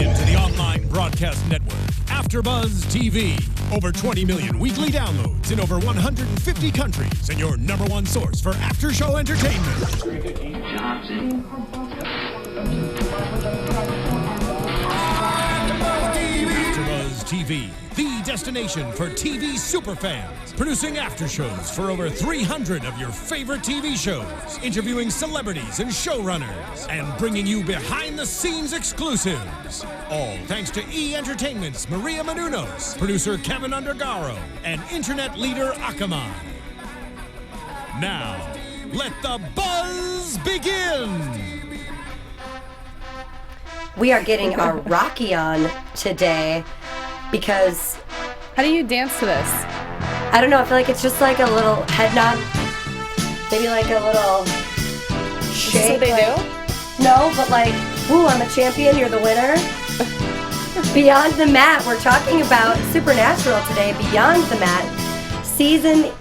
into the online broadcast network, AFTERBUZZ TV. Over 20 million weekly downloads in over 150 countries, and your number one source for after-show entertainment. AFTERBUZZ TV, the destination for TV superfans. Producing after-shows for over 300 of your favorite TV shows. Interviewing celebrities and showrunners. And bringing you behind-the-scenes exclusives. All thanks to E! Entertainment's Maria Menounos, producer Kevin Undergaro, and internet leader Ackman. Now, let the buzz begin! We are getting our Rocky on today because... How do you dance to this? I don't know, I feel like it's just like a little head nod. Maybe like a little shake. Is this what they do? No, but like, ooh, I'm a champion, you're the winner. Beyond the Mat, we're talking about Supernatural today. Beyond the Mat, Season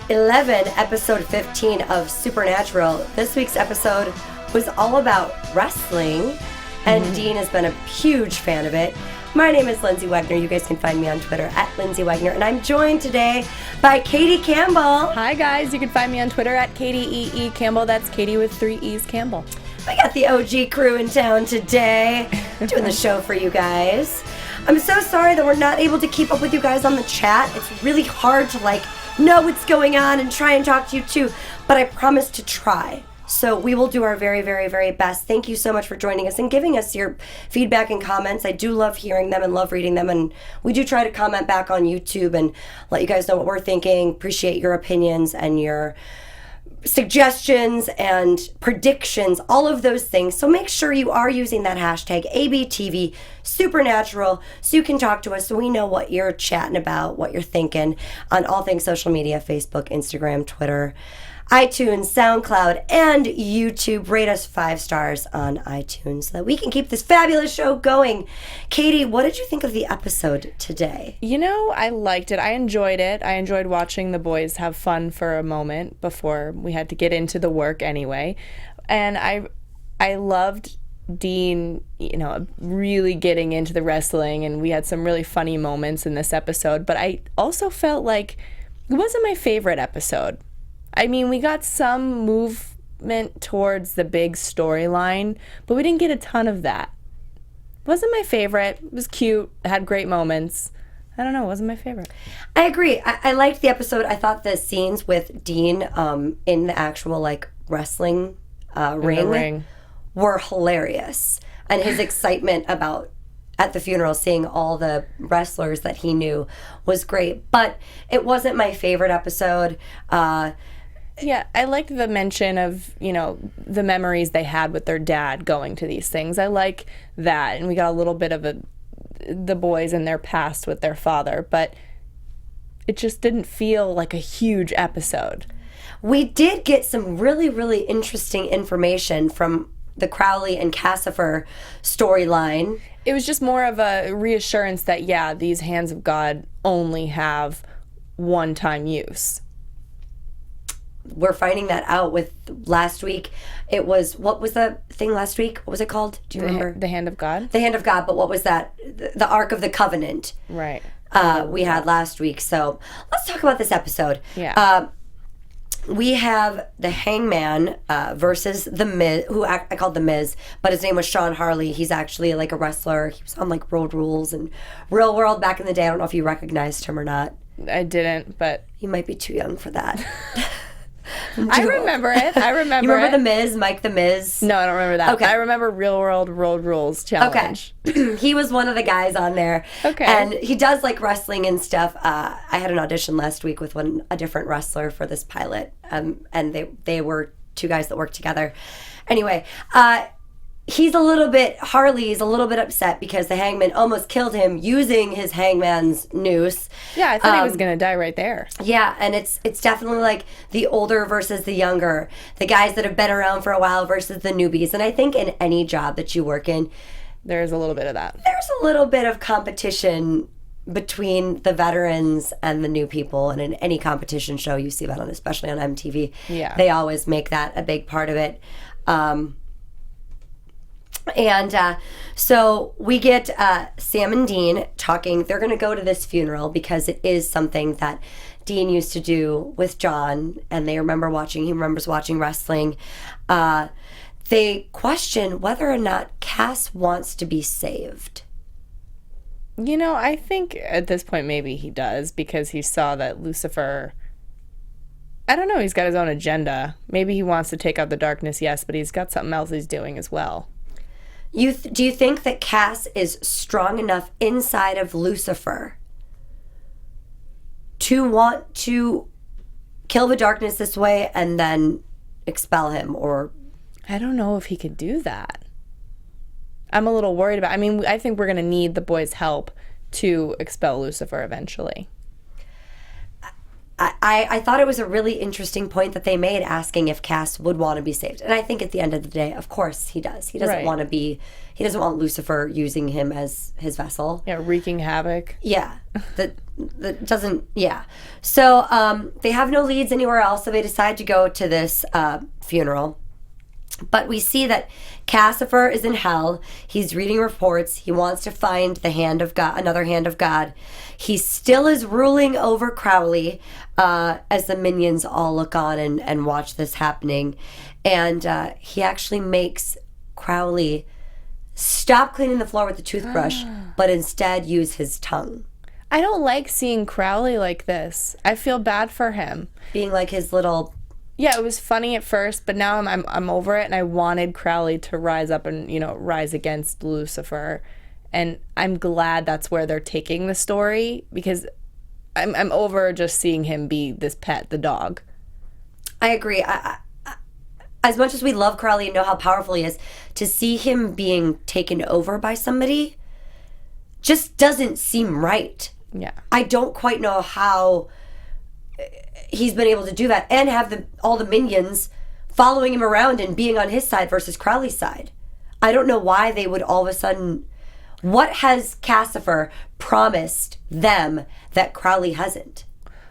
11, Episode 15 of Supernatural. This week's episode was all about wrestling, and Dean has been a huge fan of it. My name is Lyndsey Wegner. You guys can find me on Twitter at Lyndsey Wegner. And I'm joined today by Katie Campbell. Hi, guys. You can find me on Twitter at Katie Campbell. That's Katie with 3 E's Campbell. We got the OG crew in town today doing the show for you guys. I'm so sorry that we're not able to keep up with you guys on the chat. It's really hard to know what's going on and try and talk to you too. But I promise to try. So we will do our very, very, very best. Thank you so much for joining us and giving us your feedback and comments. I do love hearing them and love reading them. And we do try to comment back on YouTube and let you guys know what we're thinking. Appreciate your opinions and your suggestions and predictions, all of those things. So make sure you are using that hashtag ABTV Supernatural so you can talk to us so we know what you're chatting about, what you're thinking on all things social media, Facebook, Instagram, Twitter, iTunes, SoundCloud, and YouTube. Rate us 5 stars on iTunes so that we can keep this fabulous show going. Katie, what did you think of the episode today? You know, I liked it. I enjoyed it. I enjoyed watching the boys have fun for a moment before we had to get into the work anyway. And I loved Dean, really getting into the wrestling, and we had some really funny moments in this episode. But I also felt like it wasn't my favorite episode. I mean, we got some movement towards the big storyline, but we didn't get a ton of that. It wasn't my favorite. It was cute. It had great moments. I don't know. It wasn't my favorite. I agree. I liked the episode. I thought the scenes with Dean in the actual, wrestling ring were hilarious. And his excitement about at the funeral, seeing all the wrestlers that he knew was great. But it wasn't my favorite episode. Yeah, I liked the mention of, the memories they had with their dad going to these things. I like that. And we got a little bit of the boys and their past with their father. But it just didn't feel like a huge episode. We did get some really, really interesting information from the Crowley and Lucifer storyline. It was just more of a reassurance that, these hands of God only have one-time use. We're finding that out with last week. It was, what was the thing last week? What was it called? Do you remember? The Hand of God? The Hand of God, but what was that? The Ark of the Covenant. Right. We had last week. So let's talk about this episode. Yeah. We have the Hangman versus the Miz, who I called the Miz, but his name was Sean Harley. He's actually a wrestler. He was on Road Rules and Real World back in the day. I don't know if you recognized him or not. I didn't, but... You might be too young for that. I remember it. You remember the Miz, Mike the Miz? No, I don't remember that. Okay. I remember Real World Road Rules Challenge. Okay. He was one of the guys on there. Okay. And he does wrestling and stuff. I had an audition last week with a different wrestler for this pilot. And they were 2 guys that worked together. Anyway, Harley's a little bit upset because the Hangman almost killed him using his hangman's noose. Yeah, I thought he was going to die right there. Yeah, and it's definitely the older versus the younger, the guys that have been around for a while versus the newbies. And I think in any job that you work in, there's a little bit of that. There's a little bit of competition between the veterans and the new people. And in any competition show, you see that especially on MTV. Yeah. They always make that a big part of it. And so we get Sam and Dean talking. They're going to go to this funeral because it is something that Dean used to do with John, and he remembers watching wrestling. They question whether or not Cass wants to be saved. You know, I think at this point maybe he does, because he saw that Lucifer, I don't know, he's got his own agenda. Maybe he wants to take out the darkness, yes, but he's got something else he's doing as well. Do you think that Cass is strong enough inside of Lucifer to want to kill the darkness this way and then expel him? Or I don't know if he could do that. I'm a little worried about, I think we're going to need the boys' help to expel Lucifer eventually. I thought it was a really interesting point that they made, asking if Cass would want to be saved. And I think at the end of the day, of course he does. He doesn't want to be, he doesn't want Lucifer using him as his vessel. Yeah, wreaking havoc. Yeah. That doesn't, yeah. So they have no leads anywhere else, so they decide to go to this funeral. But we see that Cassifer is in hell. He's reading reports. He wants to find the hand of God, another hand of God. He still is ruling over Crowley as the minions all look on and watch this happening. And he actually makes Crowley stop cleaning the floor with the toothbrush, but instead use his tongue. I don't like seeing Crowley like this. I feel bad for him. Being like his little... Yeah, it was funny at first, but now I'm over it, and I wanted Crowley to rise up and, rise against Lucifer. And I'm glad that's where they're taking the story, because I'm over just seeing him be this pet, the dog. I agree. I as much as we love Crowley and know how powerful he is, to see him being taken over by somebody just doesn't seem right. Yeah. I don't quite know how he's been able to do that and have all the minions following him around and being on his side versus Crowley's side. I don't know why they would all of a sudden... What has Cassifer promised them that Crowley hasn't?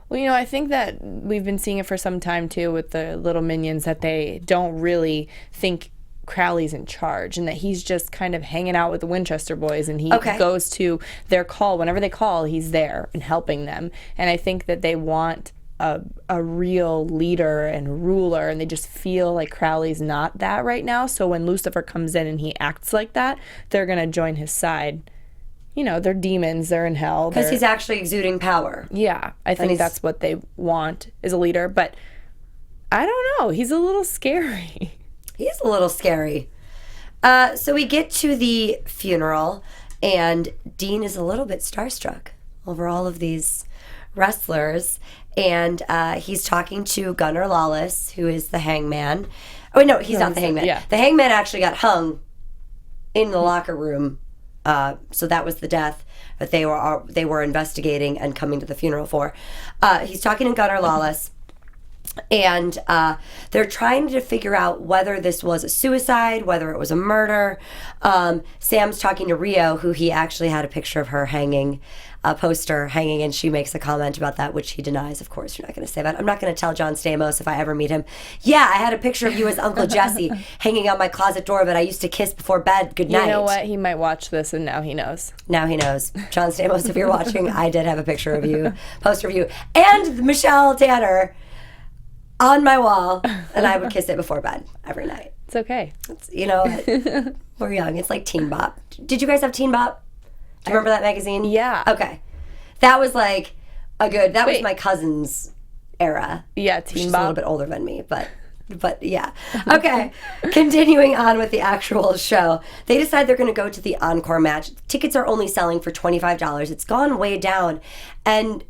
Well, I think that we've been seeing it for some time, too, with the little minions, that they don't really think Crowley's in charge, and that he's just kind of hanging out with the Winchester boys, and he goes to their call. Whenever they call, he's there and helping them. And I think that they want a real leader and ruler, and they just feel like Crowley's not that right now. So when Lucifer comes in and he acts like that, they're going to join his side. They're demons, they're in hell. Because he's actually exuding power. Yeah, I think that's what they want, is a leader. But I don't know, he's a little scary. He's a little scary. So we get to the funeral, and Dean is a little bit starstruck over all of these wrestlers. And he's talking to Gunnar Lawless, who is the hangman. Oh, no, he's not the hangman. Yeah. The hangman actually got hung in the locker room. So that was the death that they were investigating and coming to the funeral for. He's talking to Gunnar Lawless, and they're trying to figure out whether this was a suicide, whether it was a murder. Sam's talking to Rio, who he actually had a picture of her hanging, a poster hanging, and she makes a comment about that, which he denies. Of course, you're not going to say that. I'm not going to tell John Stamos if I ever meet him. Yeah, I had a picture of you as Uncle Jesse hanging on my closet door that I used to kiss before bed. Good night. You know what? He might watch this, and now he knows. Now he knows. John Stamos, if you're watching, I did have a picture of you, poster of you, and Michelle Tanner on my wall, and I would kiss it before bed every night. It's okay. We're young. It's like Teen Bop. Did you guys have Teen Bop? Do you remember that magazine? Yeah. Okay. That was like that was my cousin's era. Yeah, Teen She's Bop. a little bit older than me, but yeah. Okay. Continuing on with the actual show. They decide they're going to go to the encore match. Tickets are only selling for $25. It's gone way down. And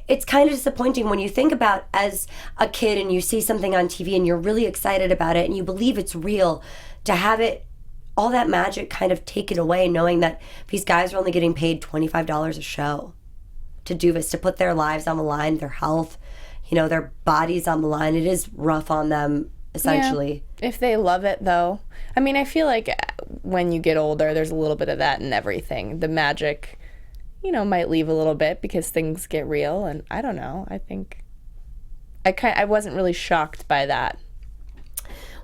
it's kind of disappointing when you think about, as a kid, and you see something on TV and you're really excited about it and you believe it's real, to have it, all that magic kind of taken away, knowing that these guys are only getting paid $25 a show to do this, to put their lives on the line, their health, their bodies on the line. It is rough on them, essentially. Yeah, if they love it, though. I feel like when you get older, there's a little bit of that in everything. The magic, might leave a little bit because things get real, and I don't know. I think I wasn't really shocked by that.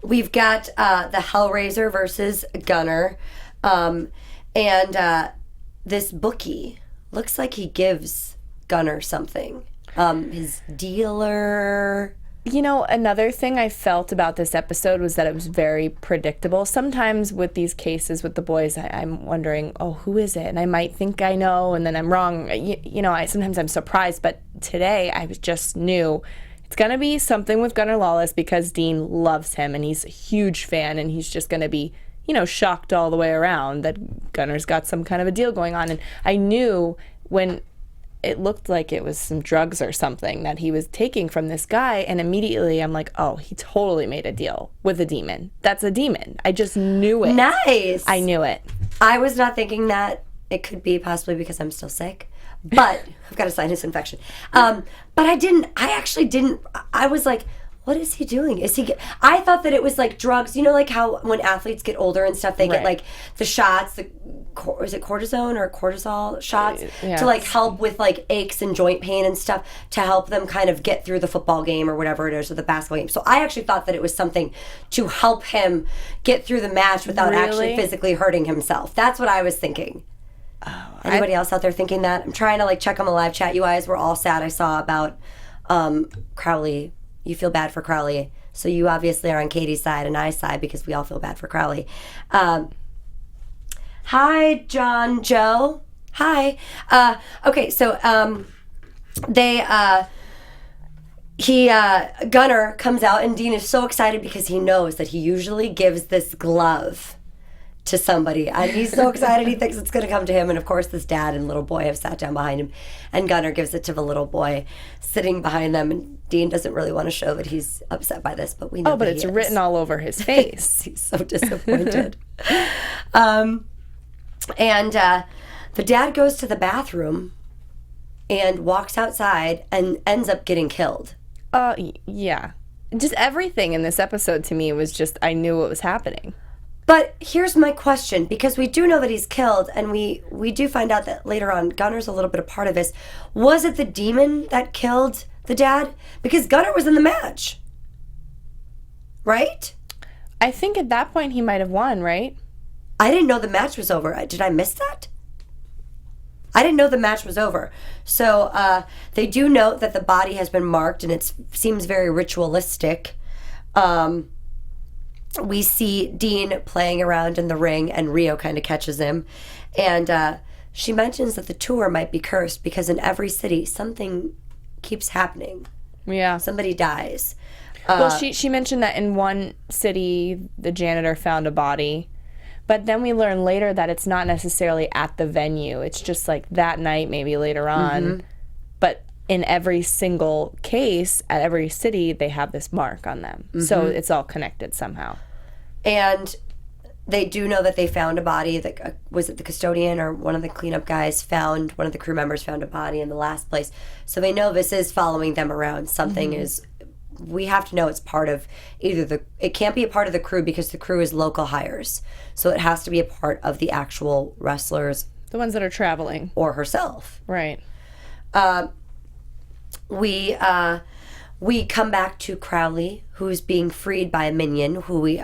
we've got the Hellraiser versus Gunner. And this bookie looks like he gives Gunner something. His dealer. You know, another thing I felt about this episode was that it was very predictable. Sometimes with these cases with the boys, I'm wondering, oh, who is it? And I might think I know, and then I'm wrong. You know, sometimes I'm surprised. But today, I just knew it's going to be something with Gunnar Lawless because Dean loves him, and he's a huge fan, and he's just going to be, you know, shocked all the way around that Gunnar's got some kind of a deal going on. And I knew when it looked like it was some drugs or something that he was taking from this guy, and immediately I'm like, oh, he totally made a deal with a demon. That's a demon. I just knew it. Nice. I knew it. I was not thinking that. It could be possibly because I'm still sick, but I've got a sinus infection. But I actually didn't. I was like, what is he doing? I thought that it was like drugs. You know, like how when athletes get older and stuff, they get like the shots, is it cortisone or cortisol shots to like help with like aches and joint pain and stuff to help them kind of get through the football game or whatever it is or the basketball game. So I actually thought that it was something to help him get through the match without actually physically hurting himself. That's what I was thinking. Anybody else out there thinking that? I'm trying to like check on the live chat. You guys were all sad. I saw about Crowley. You feel bad for Crowley. So you obviously are on Katie's side and I's side because we all feel bad for Crowley. Hi, John Joe. Hi. Okay, so Gunnar comes out and Dean is so excited because he knows that he usually gives this glove to somebody, and he's so excited he thinks it's going to come to him. And of course this dad and little boy have sat down behind him, and Gunnar gives it to the little boy sitting behind them, and Dean doesn't really want to show that he's upset by this, but we know but it's written all over his face. He's so disappointed. And the dad goes to the bathroom and walks outside and ends up getting killed. Yeah, just everything in this episode to me was just, I knew what was happening. But here's my question, because we do know that he's killed, and we do find out that later on Gunnar's a little bit a part of this. Was it the demon that killed the dad? Because Gunnar was in the match, right? I think at that point he might have won, right? I didn't know the match was over. Did I miss that? I didn't know the match was over. So they do note that the body has been marked, and it seems very ritualistic. We see Dean playing around in the ring, and Rio kind of catches him. And she mentions that the tour might be cursed because in every city, something keeps happening. Yeah. Somebody dies. Well, she mentioned that in one city, the janitor found a body. But then we learn later that it's not necessarily at the venue. It's just like that night, maybe later on. Mm-hmm. But in every single case, at every city, they have this mark on them. Mm-hmm. So it's all connected somehow. And they do know that they found a body. Was it the custodian or one of the cleanup guys one of the crew members found a body in the last place. So they know this is following them around. Something is, we have to know it's part of it can't be a part of the crew because the crew is local hires. So it has to be a part of the actual wrestlers. The ones that are traveling. Or herself. Right. We come back to Crowley, who's being freed by a minion, who we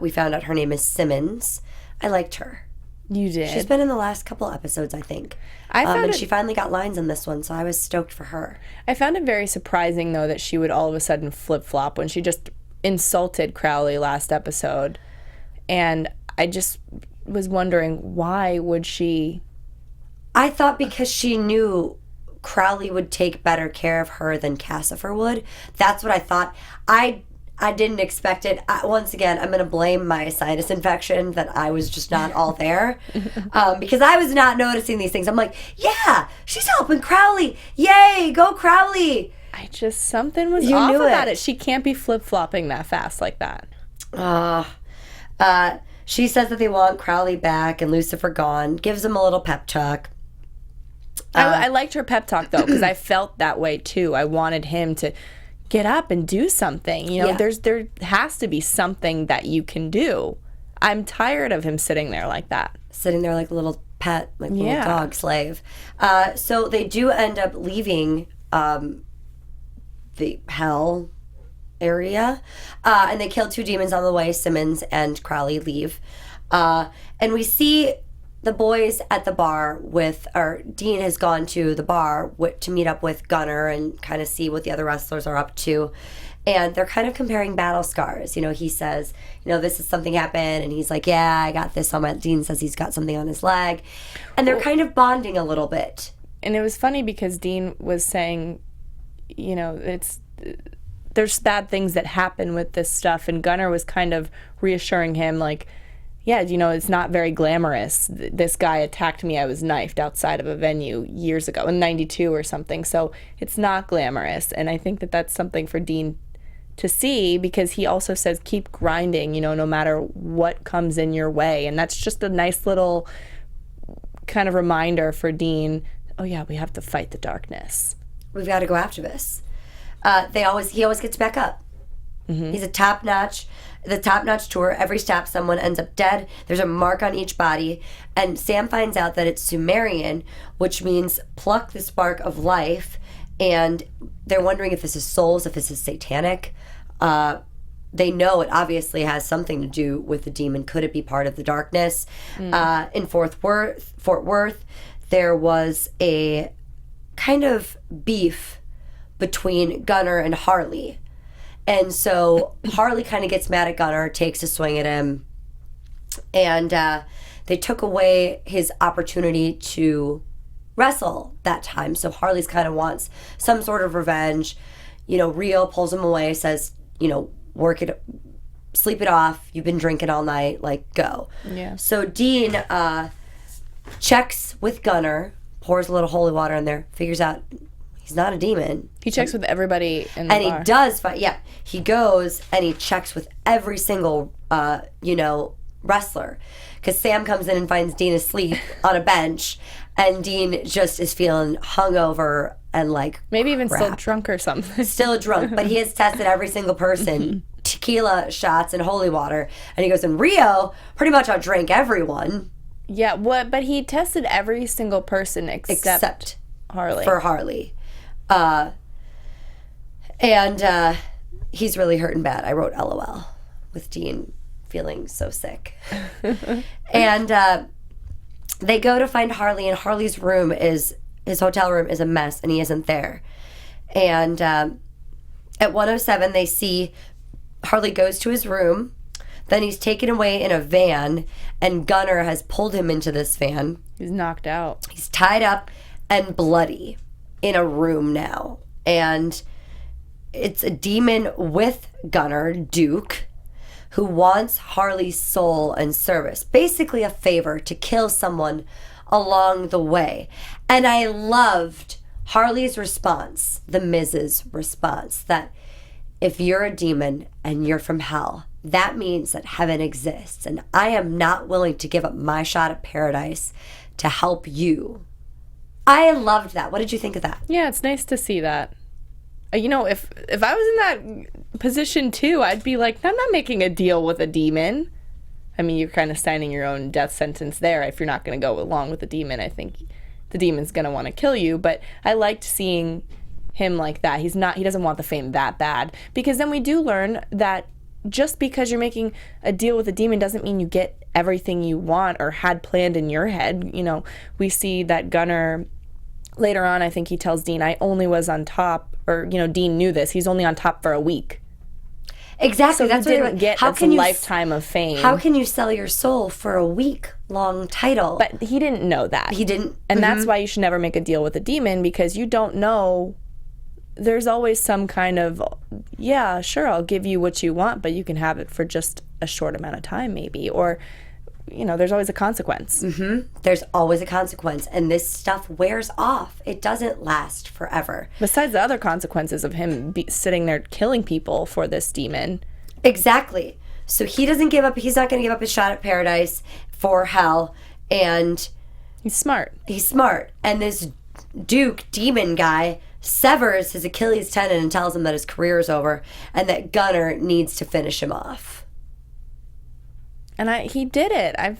found out her name is Simmons. I liked her. You did? She's been in the last couple episodes, I think. She finally got lines in this one, so I was stoked for her. I found it very surprising, though, that she would all of a sudden flip-flop when she just insulted Crowley last episode. And I just was wondering, why would she? I thought because she knew Crowley would take better care of her than Cassifer would. That's what I thought. I didn't expect it. Once again, I'm going to blame my sinus infection that I was just not all there because I was not noticing these things. I'm like, yeah, she's helping Crowley. Yay, go Crowley. Something was off about it. She can't be flip-flopping that fast like that. She says that they want Crowley back and Lucifer gone. Gives him a little pep talk. I liked her pep talk, though, because I felt that way, too. I wanted him to get up and do something. You know, there has to be something that you can do. I'm tired of him sitting there like that. Sitting there like a little pet, like a little dog slave. So they do end up leaving the hell area. And they kill 2 demons on the way. Simmons and Crowley leave. And we see the boys at the bar or Dean has gone to the bar to meet up with Gunner and kind of see what the other wrestlers are up to. And they're kind of comparing battle scars. He says, this is something happened. And he's like, yeah, I got this on my... Dean says he's got something on his leg. And they're kind of bonding a little bit. And it was funny because Dean was saying, there's bad things that happen with this stuff. And Gunner was kind of reassuring him, like, yeah, it's not very glamorous. This guy attacked me. I was knifed outside of a venue years ago in 92 or something. So it's not glamorous. And I think that that's something for Dean to see, because he also says keep grinding, no matter what comes in your way. And that's just a nice little kind of reminder for Dean, oh yeah, we have to fight the darkness. We've got to go after this. He always gets back up. Mm-hmm. He's the top-notch tour. Every step, someone ends up dead. There's a mark on each body. And Sam finds out that it's Sumerian, which means pluck the spark of life. And they're wondering if this is souls, if this is satanic. They know it obviously has something to do with the demon. Could it be part of the darkness? In Fort Worth, there was a kind of beef between Gunner and Harley. And so Harley kind of gets mad at Gunner, takes a swing at him, and they took away his opportunity to wrestle that time. So Harley's kind of wants some sort of revenge. Rio pulls him away, says, work it, sleep it off. You've been drinking all night, like, go. Yeah. So Dean checks with Gunner, pours a little holy water in there, figures out he's not a demon. He checks with everybody in the bar. And he does fight. Yeah. He goes and he checks with every single, wrestler. Because Sam comes in and finds Dean asleep on a bench. And Dean just is feeling hungover and like maybe even crap. Still drunk or something. Still drunk. But he has tested every single person. Tequila shots and holy water. And he goes, and Rio pretty much outdrank everyone. Yeah. But he tested every single person except Harley. For Harley. And he's really hurting bad. I wrote LOL with Dean feeling so sick. And they go to find Harley, and Harley's room his hotel room is a mess, and he isn't there. And at 107, they see Harley goes to his room. Then he's taken away in a van, and Gunner has pulled him into this van. He's knocked out. He's tied up and bloody in a room now. And it's a demon with Gunner, Duke, who wants Harley's soul and service. Basically a favor to kill someone along the way. And I loved Harley's response, the Miz's response, that if you're a demon and you're from hell, that means that heaven exists. And I am not willing to give up my shot at paradise to help you. I loved that. What did you think of that? Yeah, it's nice to see that. If I was in that position too, I'd be like, I'm not making a deal with a demon. I mean, you're kind of signing your own death sentence there if you're not going to go along with the demon. I think the demon's going to want to kill you. But I liked seeing him like that. He doesn't want the fame that bad. Because then we do learn that just because you're making a deal with a demon doesn't mean you get everything you want or had planned in your head. We see that Gunner... Later on, I think he tells Dean, I only was on top, or, Dean knew this. He's only on top for a week. Exactly. So that's he didn't get a lifetime of fame. How can you sell your soul for a week-long title? But he didn't know that. He didn't. And that's why you should never make a deal with a demon, because you don't know. There's always some kind of, yeah, sure, I'll give you what you want, but you can have it for just a short amount of time maybe. Or... there's always a consequence. Mm-hmm. There's always a consequence. And this stuff wears off. It doesn't last forever. Besides the other consequences of him sitting there killing people for this demon. Exactly. So he doesn't give up. He's not going to give up his shot at paradise for hell. And he's smart. And this Duke demon guy severs his Achilles tendon and tells him that his career is over and that Gunner needs to finish him off. And he did it. I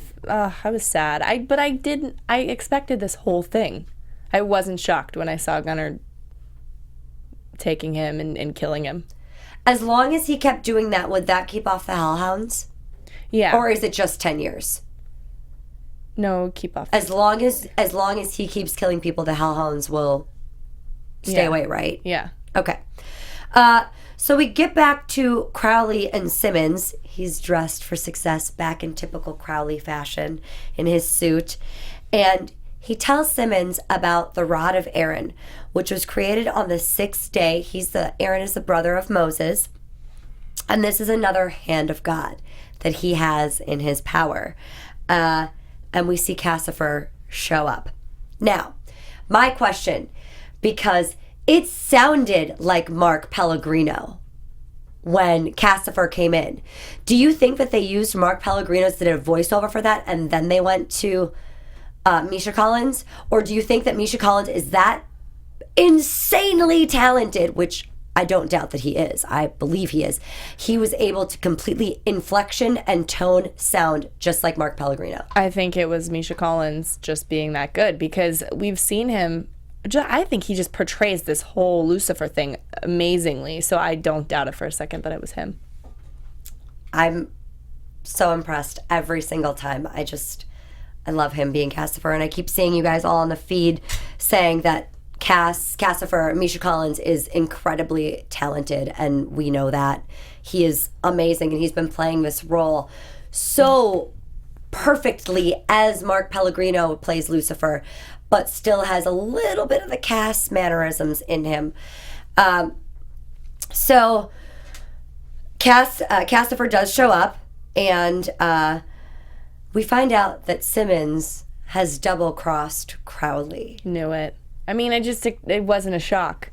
was sad. I expected this whole thing. I wasn't shocked when I saw Gunner taking him and killing him. As long as he kept doing that, would that keep off the hellhounds? Yeah. Or is it just 10 years? No, keep off. As long as he keeps killing people, the hellhounds will stay away, right? Yeah. Okay. So we get back to Crowley and Simmons. He's dressed for success back in typical Crowley fashion in his suit. And he tells Simmons about the rod of Aaron, which was created on the 6th day. Aaron is the brother of Moses. And this is another hand of God that he has in his power. And we see Cassifer show up. Now, my question, because it sounded like Mark Pellegrino when Cassifer came in. Do you think that they used Mark Pellegrino to do a voiceover for that and then they went to Misha Collins? Or do you think that Misha Collins is that insanely talented, which I don't doubt that he is. I believe he is. He was able to completely inflection and tone sound just like Mark Pellegrino. I think it was Misha Collins just being that good because we've seen him. I think he just portrays this whole Lucifer thing amazingly. So I don't doubt it for a second that it was him. I'm so impressed every single time. I love him being Cassifer. And I keep seeing you guys all on the feed saying that Cassifer, Misha Collins, is incredibly talented, and we know that. He is amazing, and he's been playing this role so perfectly as Mark Pellegrino plays Lucifer, but still has a little bit of the Cass mannerisms in him. So Cassifer does show up, and we find out that Simmons has double-crossed Crowley. Knew it. I mean, it wasn't a shock.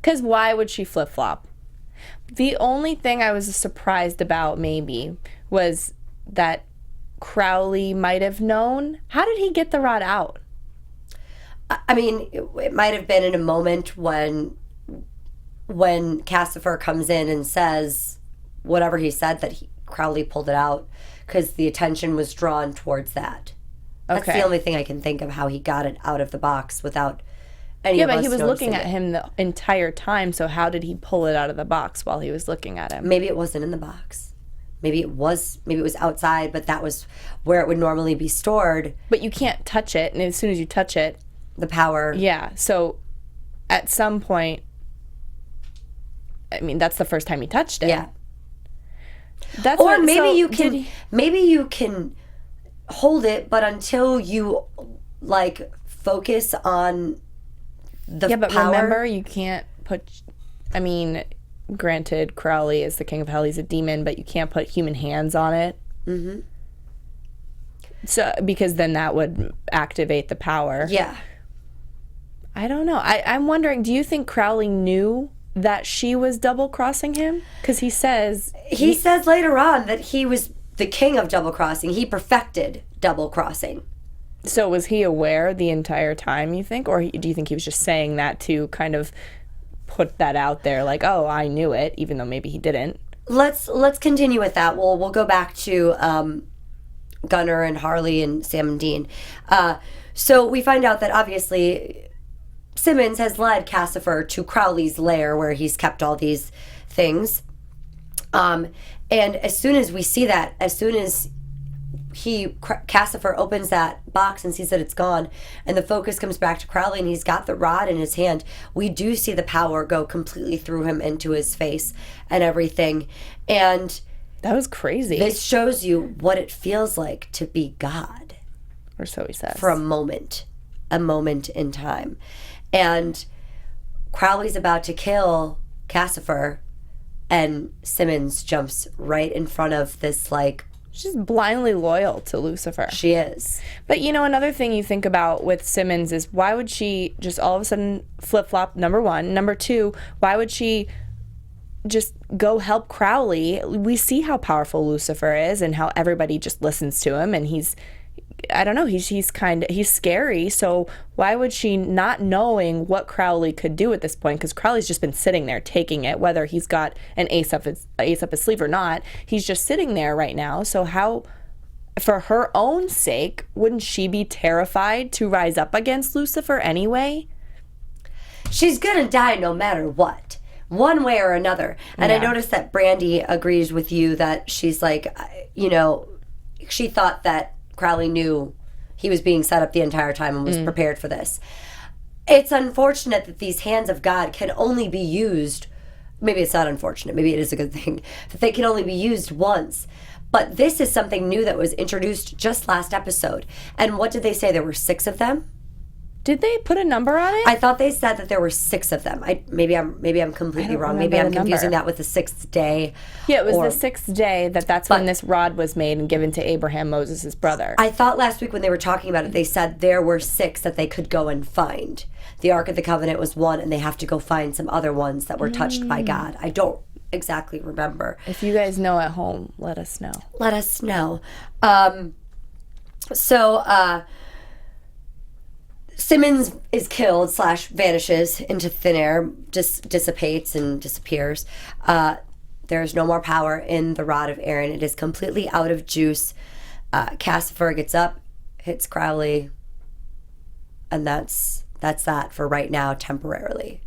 Because why would she flip-flop? The only thing I was surprised about, maybe, was that Crowley might have known. How did he get the rod out? I mean, it might have been in a moment when Cassifer comes in and says whatever he said, that Crowley pulled it out because the attention was drawn towards that. That's the only thing I can think of how he got it out of the box without any of us but he was looking noticing at him the entire time, so how did he pull it out of the box while he was looking at him? Maybe it wasn't in the box. Maybe it was outside, but that was where it would normally be stored. But you can't touch it, and as soon as you touch it... The power... Yeah, so at some point... I mean, that's the first time he touched it. Yeah. Maybe you can hold it, but until you, focus on the power... Yeah, but remember, you can't put... I mean... Granted, Crowley is the king of hell. He's a demon, but you can't put human hands on it. Mm-hmm. So, because then that would activate the power. Yeah. I don't know. I'm wondering, do you think Crowley knew that she was double-crossing him? Because he says... He says later on that he was the king of double-crossing. He perfected double-crossing. So was he aware the entire time, you think? Or do you think he was just saying that to kind of... put that out there like, oh, I knew it, even though maybe he didn't. Let's continue with that. We'll go back to Gunnar and Harley and Sam and Dean. So we find out that obviously Simmons has led Cassifer to Crowley's lair where he's kept all these things. And as soon as we see that, as soon as Cassifer opens that box and sees that it's gone, and the focus comes back to Crowley and he's got the rod in his hand, we do see the power go completely through him into his face and everything. And that was crazy. This shows you what it feels like to be God. Or so he says. For a moment in time. And Crowley's about to kill Cassifer, and Simmons jumps right in front of this, she's blindly loyal to Lucifer. She is. But, another thing you think about with Simmons is why would she just all of a sudden flip-flop, number one. Number two, why would she just go help Crowley? We see how powerful Lucifer is and how everybody just listens to him, and he's scary, so why would she, not knowing what Crowley could do at this point, because Crowley's just been sitting there taking it, whether he's got an ace up his sleeve or not, he's just sitting there right now, so how, for her own sake, wouldn't she be terrified to rise up against Lucifer anyway? She's gonna die no matter what. one way or another. And I Yeah. noticed that Brandy agrees with you that she's like, you know, she thought that Crowley knew he was being set up the entire time and was prepared for this. It's unfortunate that these hands of God can only be used. Maybe it's not unfortunate. Maybe it is a good thing that they can only be used once. But this is something new that was introduced just last episode. And what did they say? There were 6 of them? Did they put a number on it? I thought they said that there were 6 of them. Maybe I'm completely wrong. Maybe I'm confusing that with the 6th day. Yeah, it was the 6th day that's when this rod was made and given to Abraham, Moses' brother. I thought last week when they were talking about it, they said there were 6 that they could go and find. The Ark of the Covenant was 1, and they have to go find some other ones that were touched by God. I don't exactly remember. If you guys know at home, let us know. Let us know. Simmons is killed / vanishes into thin air, just dissipates and disappears. There's no more power in the Rod of Aaron. It is completely out of juice. Cassifer gets up, hits Crowley, and that's that for right now, temporarily.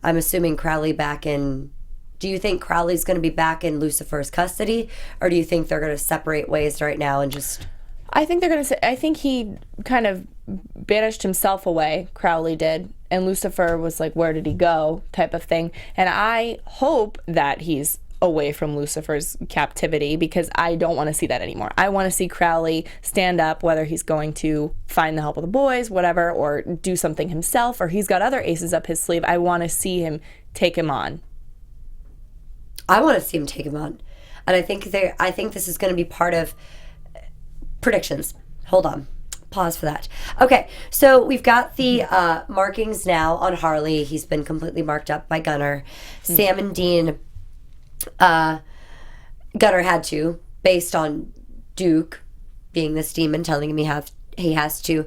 I'm assuming Crowley back in... Do you think Crowley's going to be back in Lucifer's custody, or do you think they're going to separate ways right now and just... I think they're going to say... I think he kind of banished himself away, Crowley did, and Lucifer was like, where did he go, type of thing. And I hope that he's away from Lucifer's captivity, because I don't want to see that anymore. I want to see Crowley stand up, whether he's going to find the help of the boys, whatever, or do something himself, or he's got other aces up his sleeve. I want to see him take him on. I want to see him take him on. And I think this is going to be part of predictions. Hold on. Pause for that. Okay, so we've got the markings now on Harley. He's been completely marked up by Gunner. Sam and Dean, Gunner had to, based on Duke being this demon telling him he has to.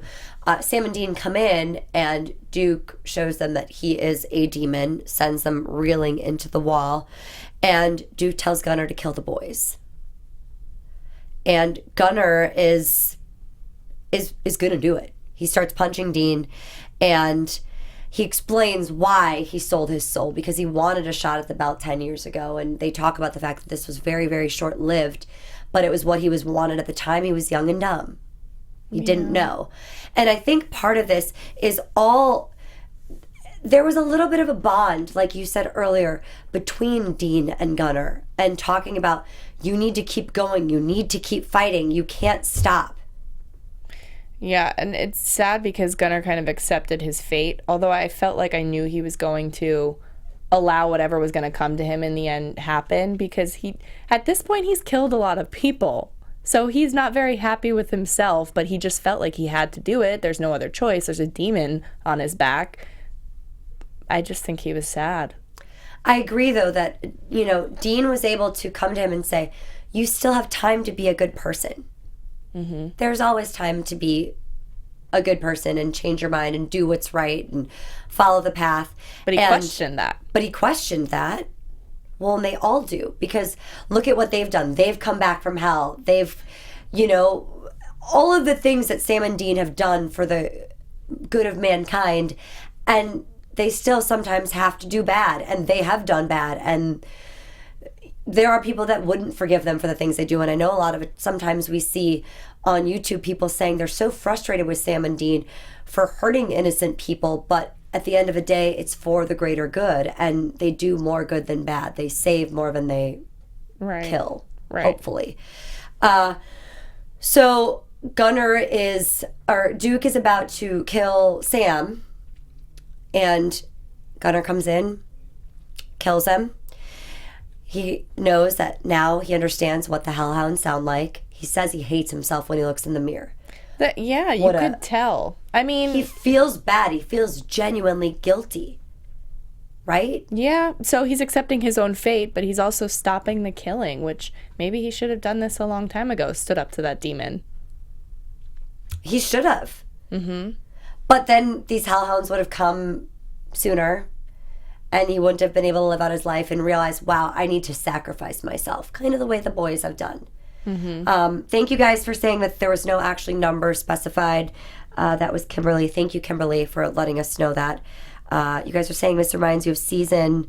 Sam and Dean come in, and Duke shows them that he is a demon, sends them reeling into the wall, and Duke tells Gunner to kill the boys. And Gunner is going to do it. He starts punching Dean, and he explains why he sold his soul, because he wanted a shot at the belt 10 years ago, and they talk about the fact that this was very, very short-lived, but it was what he was wanted at the time. He was young and dumb. He didn't know. And I think part of this is there was a little bit of a bond, like you said earlier, between Dean and Gunner, and talking about, you need to keep going, you need to keep fighting, you can't stop. Yeah, and it's sad because Gunner kind of accepted his fate, although I felt like I knew he was going to allow whatever was going to come to him in the end happen, because at this point he's killed a lot of people. So he's not very happy with himself, but he just felt like he had to do it. There's no other choice. There's a demon on his back. I just think he was sad. I agree, though, that, Dean was able to come to him and say, you still have time to be a good person. Mm-hmm. There's always time to be a good person and change your mind and do what's right and follow the path. But he questioned that. But he questioned that. Well, and they all do, because look at what they've done. They've come back from hell. They've, all of the things that Sam and Dean have done for the good of mankind, and they still sometimes have to do bad, and they have done bad, and there are people that wouldn't forgive them for the things they do. And I know a lot of it, sometimes we see on YouTube people saying they're so frustrated with Sam and Dean for hurting innocent people, but at the end of the day, it's for the greater good, and they do more good than bad. They save more than they kill, hopefully. So Duke is about to kill Sam, and Gunner comes in, kills him. He knows that now he understands what the hellhounds sound like. He says he hates himself when he looks in the mirror. You could tell. I mean, he feels bad. He feels genuinely guilty. Right? Yeah. So he's accepting his own fate, but he's also stopping the killing, which maybe he should have done this a long time ago, stood up to that demon. He should have. Mm-hmm. But then these hellhounds would have come sooner, and he wouldn't have been able to live out his life and realize, wow, I need to sacrifice myself. Kind of the way the boys have done. Mm-hmm. Thank you guys for saying that there was no actually number specified. That was Kimberly. Thank you, Kimberly, for letting us know that. You guys are saying this reminds you of season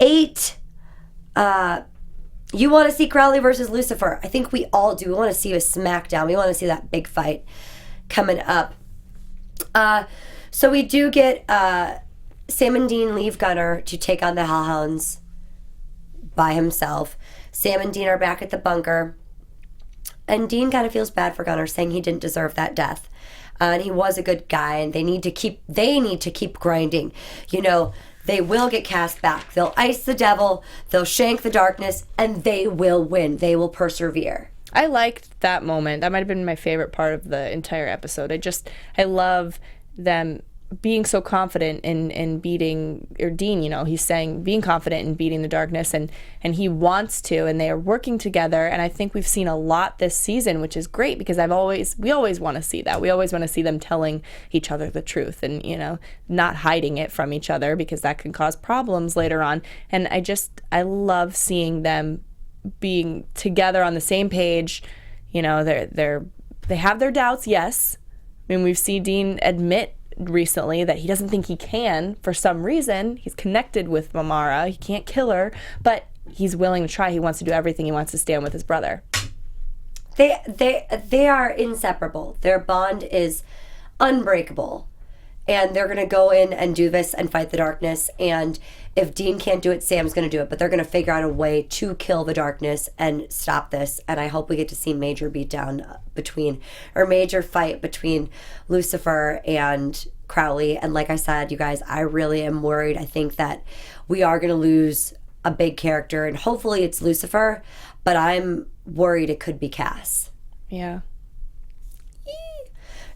8, you want to see Crowley versus Lucifer. I think we all do. We want to see a smackdown. We want to see that big fight coming up. So we do get Sam and Dean leave Gunner to take on the Hellhounds by himself. Sam and Dean are back at the bunker. And Dean kind of feels bad for Gunner, saying he didn't deserve that death. And he was a good guy, and they need to keep grinding. You know, they will get cast back. They'll ice the devil, they'll shank the darkness, and they will win. They will persevere. I liked that moment. That might have been my favorite part of the entire episode. I love them being so confident in beating, or Dean, you know, he's saying being confident in beating the darkness, and he wants to, and they are working together. And I think we've seen a lot this season, which is great, because we always want to see that. We always want to see them telling each other the truth, and, you know, not hiding it from each other, because that can cause problems later on. And I love seeing them being together on the same page. You know, they have their doubts, yes. I mean, we've seen Dean admit recently that he doesn't think he can for some reason. He's connected with Mamara. He can't kill her, but he's willing to try. He wants to do everything. He wants to stand with his brother. They are inseparable. Their bond is unbreakable. And they're going to go in and do this and fight the darkness. And if Dean can't do it, Sam's going to do it. But they're going to figure out a way to kill the darkness and stop this. And I hope we get to see major fight between Lucifer and Crowley. And like I said, you guys, I really am worried. I think that we are going to lose a big character. And hopefully it's Lucifer. But I'm worried it could be Cass. Yeah.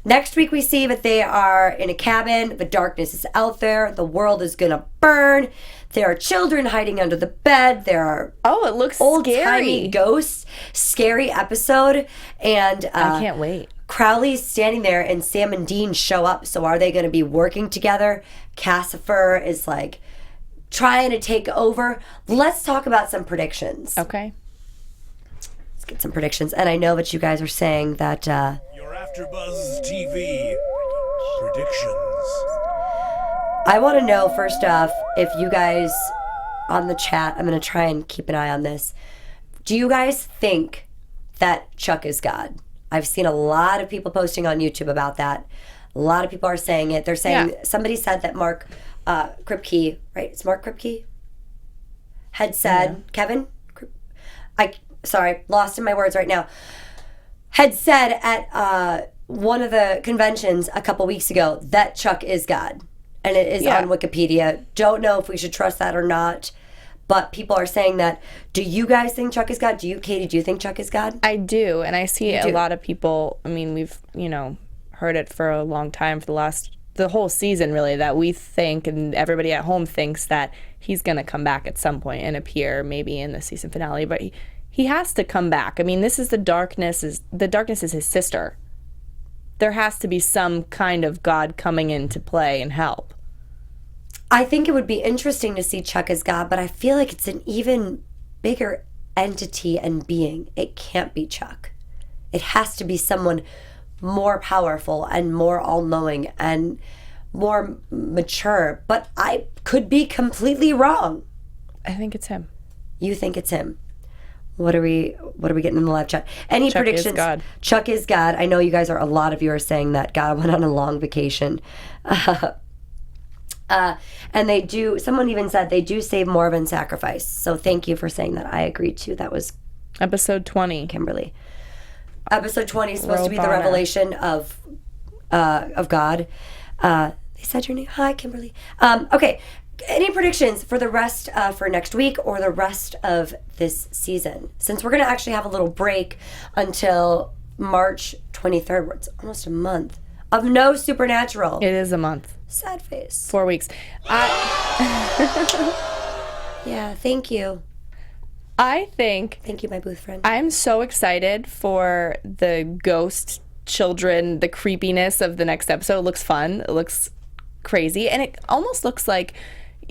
Next week, we see that they are in a cabin. The darkness is out there. The world is going to burn. There are children hiding under the bed. There are it looks old-timey ghosts. Scary episode. And I can't wait. Crowley's standing there, and Sam and Dean show up. So are they going to be working together? Cassifer is like trying to take over. Let's talk about some predictions. Okay. Let's get some predictions. And I know that you guys are saying that... AFTERBUZZ TV predictions. I want to know, first off, if you guys on the chat, I'm going to try and keep an eye on this. Do you guys think that Chuck is God? I've seen a lot of people posting on YouTube about that. A lot of people are saying it. They're saying, somebody said that Mark Kripke, right? It's Mark Kripke? Had said, Kevin? Sorry, lost in my words right now. Had said at one of the conventions a couple weeks ago that Chuck is God. And it is on Wikipedia. Don't know if we should trust that or not. But people are saying that. Do you guys think Chuck is God? Katie, do you think Chuck is God? I do. And I see a lot of people, I mean, we've, heard it for a long time, for the whole season, really, that we think, and everybody at home thinks, that he's going to come back at some point and appear maybe in the season finale. But he has to come back. I mean, this is the darkness is his sister. There has to be some kind of God coming into play and help. I think it would be interesting to see Chuck as God, but I feel like it's an even bigger entity and being. It can't be Chuck. It has to be someone more powerful and more all-knowing and more mature. But I could be completely wrong. I think it's him. You think it's him? What are we getting in the live chat? Any Chuck predictions? Is God. Chuck is God. I know a lot of you are saying that God went on a long vacation. And they do, someone even said they do save Morven sacrifice. So thank you for saying that. I agreed too. That was episode 20. Kimberly. Episode 20 is supposed to be the revelation of God. They said your name. Hi, Kimberly. Okay. Any predictions for the rest for next week or the rest of this season? Since we're going to actually have a little break until March 23rd, where it's almost a month of no Supernatural. It is a month. Sad face. 4 weeks. Yeah, thank you. Thank you, my booth friend. I'm so excited for the ghost children, the creepiness of the next episode. It looks fun. It looks crazy. And it almost looks like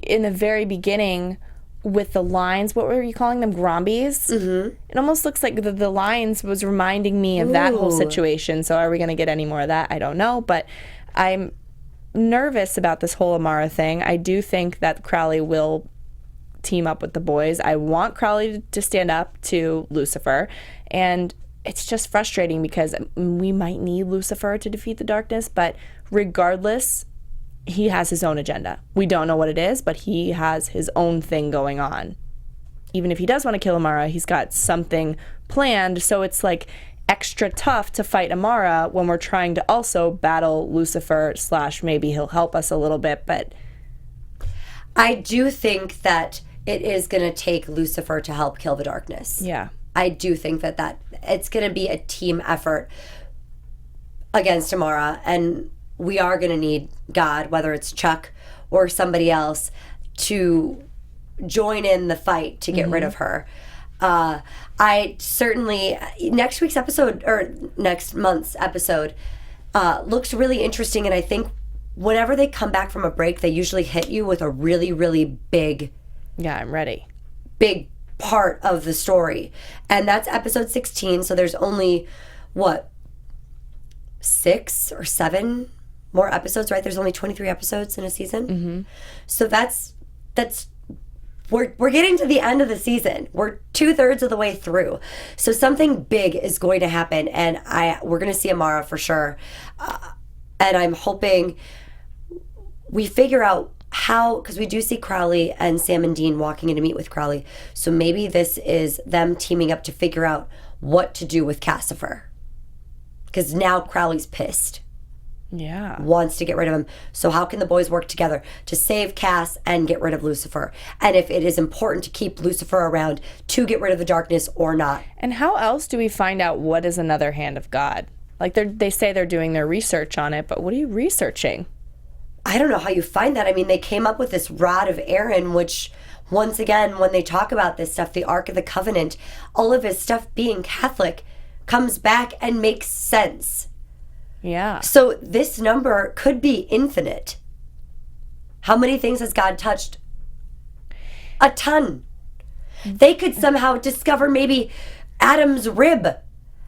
in the very beginning with the lines, what were you calling them? Grombies? Mm-hmm. It almost looks like the lines was reminding me of that whole situation. So are we going to get any more of that? I don't know. But I'm nervous about this whole Amara thing. I do think that Crowley will team up with the boys. I want Crowley to stand up to Lucifer, and it's just frustrating because we might need Lucifer to defeat the darkness, but regardless, he has his own agenda. We don't know what it is, but he has his own thing going on. Even if he does want to kill Amara, he's got something planned, so it's like extra tough to fight Amara when we're trying to also battle Lucifer / maybe he'll help us a little bit, but I do think that it is going to take Lucifer to help kill the darkness. Yeah. I do think that it's going to be a team effort against Amara, and we are going to need God, whether it's Chuck or somebody else, to join in the fight to get rid of her. I certainly, next week's episode, or next month's episode, looks really interesting, and I think whenever they come back from a break, they usually hit you with a really, really big... Yeah, I'm ready. Big part of the story. And that's episode 16, so there's only, 6 or 7 more episodes, right? There's only 23 episodes in a season. Mm-hmm. So that's we're getting to the end of the season. We're 2/3 of the way through. So something big is going to happen, and we're going to see Amara for sure. And I'm hoping we figure out how, because we do see Crowley and Sam and Dean walking in to meet with Crowley. So maybe this is them teaming up to figure out what to do with Cassifer. Because now Crowley's pissed. Yeah. Wants to get rid of him. So how can the boys work together to save Cass and get rid of Lucifer? And if it is important to keep Lucifer around to get rid of the darkness or not. And how else do we find out what is another hand of God? Like they say they're doing their research on it, but what are you researching? I don't know how you find that. I mean, they came up with this rod of Aaron, which, once again, when they talk about this stuff, the Ark of the Covenant, all of his stuff being Catholic comes back and makes sense. Yeah. So this number could be infinite. How many things has God touched? A ton. They could somehow discover maybe Adam's rib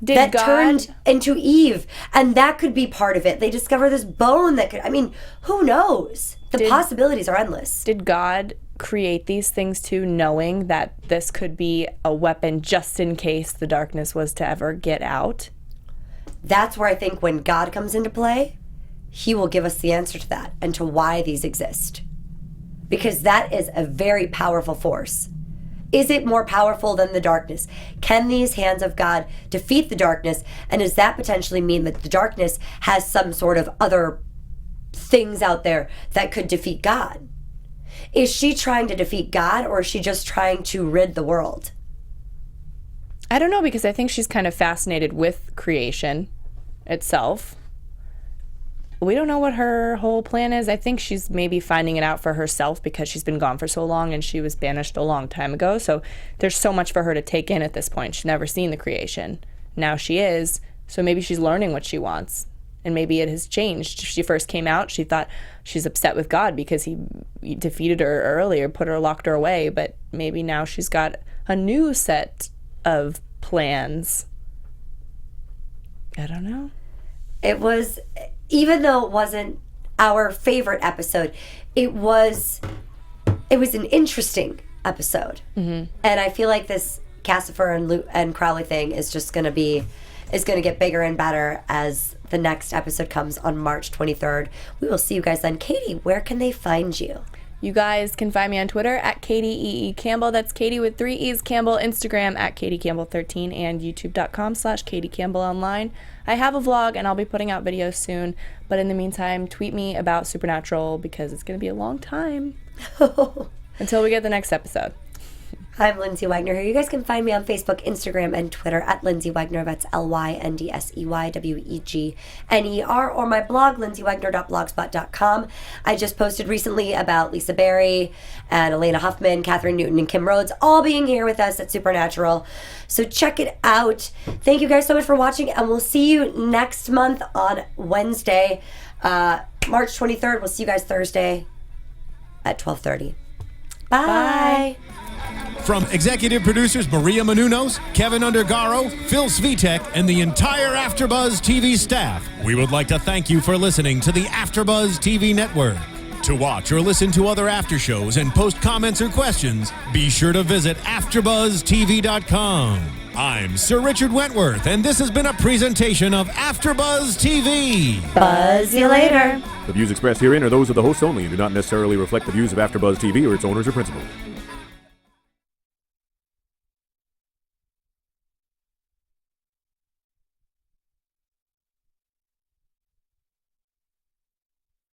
that turned into Eve, and that could be part of it. They discover this bone that could, I mean, who knows? The possibilities are endless. Did God create these things too, knowing that this could be a weapon just in case the darkness was to ever get out? That's where I think when God comes into play, he will give us the answer to that and to why these exist. Because that is a very powerful force. Is it more powerful than the darkness? Can these hands of God defeat the darkness? And does that potentially mean that the darkness has some sort of other things out there that could defeat God? Is she trying to defeat God, or is she just trying to rid the world? I don't know, because I think she's kind of fascinated with creation itself. We don't know what her whole plan is. I think she's maybe finding it out for herself because she's been gone for so long and she was banished a long time ago. So there's so much for her to take in at this point. She's never seen the creation. Now she is. So maybe she's learning what she wants. And maybe it has changed. She first came out, she thought she's upset with God because he defeated her earlier, locked her away. But maybe now she's got a new set of plans. I don't know. It was, even though it wasn't our favorite episode, it was an interesting episode. Mm-hmm. And I feel like this Cassifer and Crowley thing is just going to get bigger and better as the next episode comes on March 23rd. We will see you guys then. Katie, where can they find you? You guys can find me on Twitter at Katie E.E. Campbell. That's Katie with 3 E's Campbell. Instagram at KatieCampbell13 and YouTube.com/KatieCampbellOnline. I have a vlog and I'll be putting out videos soon. But in the meantime, tweet me about Supernatural because it's going to be a long time until we get the next episode. I'm Lyndsey Wegner here. You guys can find me on Facebook, Instagram, and Twitter at Lyndsey Wegner. That's LYNDSEYWEGNER, or my blog, lyndseywegner.blogspot.com. I just posted recently about Lisa Barry and Elena Huffman, Catherine Newton, and Kim Rhodes all being here with us at Supernatural. So check it out. Thank you guys so much for watching, and we'll see you next month on Wednesday, March 23rd. We'll see you guys Thursday at 12:30. Bye. From executive producers Maria Menounos, Kevin Undergaro, Phil Svitek, and the entire AfterBuzz TV staff, we would like to thank you for listening to the AfterBuzz TV network. To watch or listen to other after shows and post comments or questions, be sure to visit AfterBuzzTV.com. I'm Sir Richard Wentworth, and this has been a presentation of AfterBuzz TV. Buzz you later. The views expressed herein are those of the hosts only and do not necessarily reflect the views of AfterBuzz TV or its owners or principals.